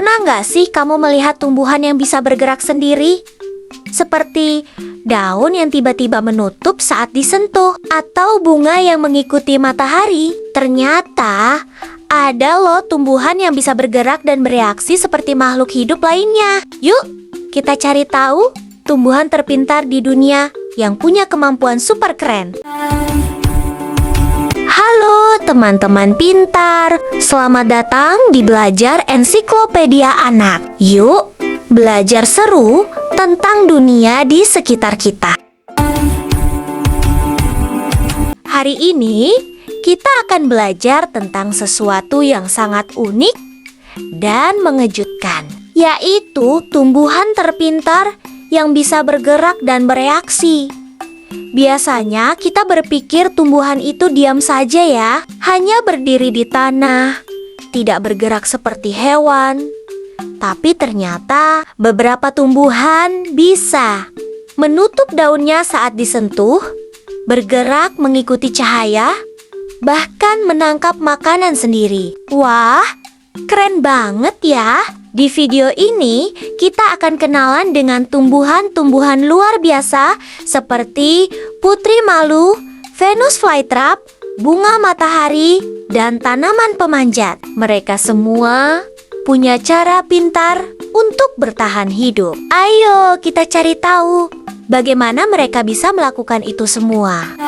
Pernah nggak sih kamu melihat tumbuhan yang bisa bergerak sendiri? Seperti daun yang tiba-tiba menutup saat disentuh, atau bunga yang mengikuti matahari. Ternyata ada loh tumbuhan yang bisa bergerak dan bereaksi seperti makhluk hidup lainnya. Yuk, kita cari tahu tumbuhan terpintar di dunia yang punya kemampuan super keren. Halo teman-teman pintar, selamat datang di Belajar Ensiklopedia Anak. Yuk, belajar seru tentang dunia di sekitar kita. Hari ini, kita akan belajar tentang sesuatu yang sangat unik dan mengejutkan, yaitu tumbuhan terpintar yang bisa bergerak dan bereaksi. Biasanya kita berpikir tumbuhan itu diam saja ya, hanya berdiri di tanah, tidak bergerak seperti hewan. Tapi ternyata beberapa tumbuhan bisa menutup daunnya saat disentuh, bergerak mengikuti cahaya, bahkan menangkap makanan sendiri. Wah, keren banget ya! Di video ini, kita akan kenalan dengan tumbuhan-tumbuhan luar biasa seperti putri malu, Venus flytrap, bunga matahari, dan tanaman pemanjat. Mereka semua punya cara pintar untuk bertahan hidup. Ayo kita cari tahu bagaimana mereka bisa melakukan itu semua.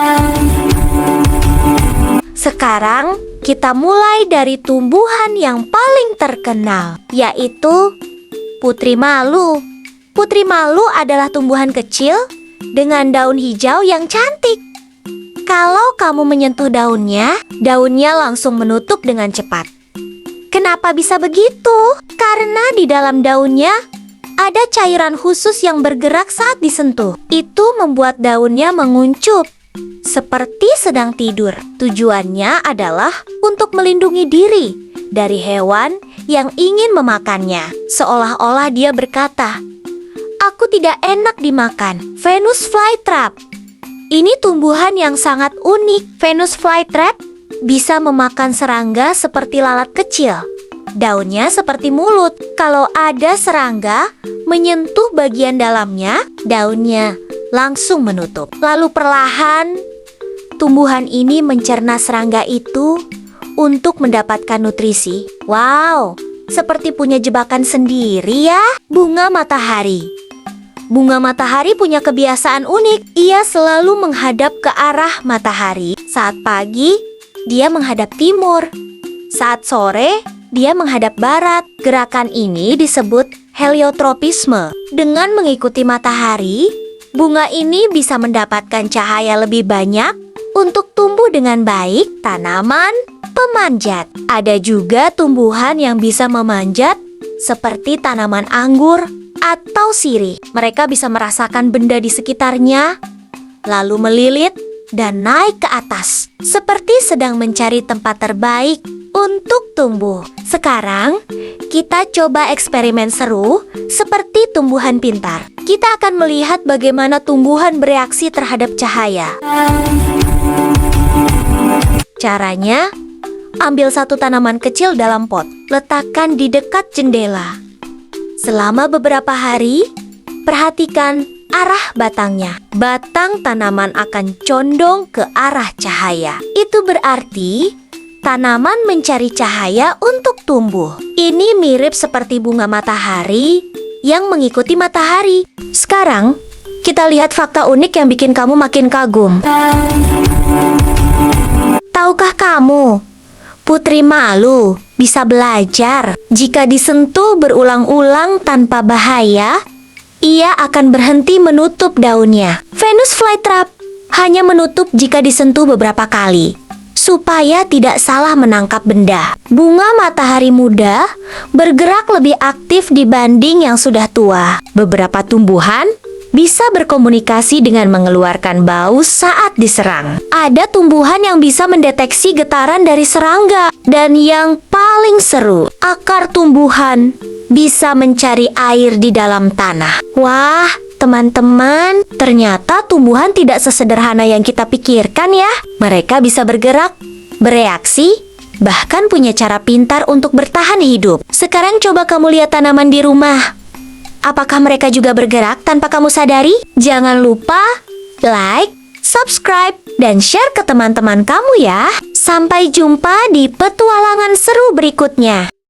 Sekarang kita mulai dari tumbuhan yang paling terkenal, yaitu putri malu. Putri malu adalah tumbuhan kecil dengan daun hijau yang cantik. Kalau kamu menyentuh daunnya, daunnya langsung menutup dengan cepat. Kenapa bisa begitu? Karena di dalam daunnya ada cairan khusus yang bergerak saat disentuh. Itu membuat daunnya menguncup seperti sedang tidur. Tujuannya adalah untuk melindungi diri dari hewan yang ingin memakannya. Seolah-olah dia berkata, "Aku tidak enak dimakan." Venus flytrap. Ini tumbuhan yang sangat unik. Venus flytrap bisa memakan serangga seperti lalat kecil. Daunnya seperti mulut. Kalau ada serangga menyentuh bagian dalamnya, daunnya langsung menutup. Lalu perlahan, tumbuhan ini mencerna serangga itu untuk mendapatkan nutrisi. Wow, seperti punya jebakan sendiri ya. Bunga matahari. Bunga matahari punya kebiasaan unik. Ia selalu menghadap ke arah matahari. Saat pagi, dia menghadap timur. Saat sore, dia menghadap barat. Gerakan ini disebut heliotropisme. Dengan mengikuti matahari, bunga ini bisa mendapatkan cahaya lebih banyak untuk tumbuh dengan baik. Tanaman pemanjat. Ada juga tumbuhan yang bisa memanjat seperti tanaman anggur atau sirih. Mereka bisa merasakan benda di sekitarnya, lalu melilit dan naik ke atas, seperti sedang mencari tempat terbaik untuk tumbuh. Sekarang, kita coba eksperimen seru seperti tumbuhan pintar. Kita akan melihat bagaimana tumbuhan bereaksi terhadap cahaya. Caranya, ambil satu tanaman kecil dalam pot, letakkan di dekat jendela. Selama beberapa hari, perhatikan arah batangnya. Batang tanaman akan condong ke arah cahaya. Itu berarti tanaman mencari cahaya untuk tumbuh. Ini mirip seperti bunga matahari yang mengikuti matahari. Sekarang, kita lihat fakta unik yang bikin kamu makin kagum. Tahukah kamu, putri malu bisa belajar. Jika disentuh berulang-ulang tanpa bahaya, ia akan berhenti menutup daunnya. Venus flytrap hanya menutup jika disentuh beberapa kali, supaya tidak salah menangkap benda. Bunga matahari muda bergerak lebih aktif dibanding yang sudah tua. Beberapa tumbuhan bisa berkomunikasi dengan mengeluarkan bau saat diserang. Ada tumbuhan yang bisa mendeteksi getaran dari serangga. Dan yang paling seru, akar tumbuhan bisa mencari air di dalam tanah. Wah, teman-teman, ternyata tumbuhan tidak sesederhana yang kita pikirkan ya. Mereka bisa bergerak, bereaksi, bahkan punya cara pintar untuk bertahan hidup. Sekarang coba kamu lihat tanaman di rumah. Apakah mereka juga bergerak tanpa kamu sadari? Jangan lupa like, subscribe, dan share ke teman-teman kamu ya. Sampai jumpa di petualangan seru berikutnya.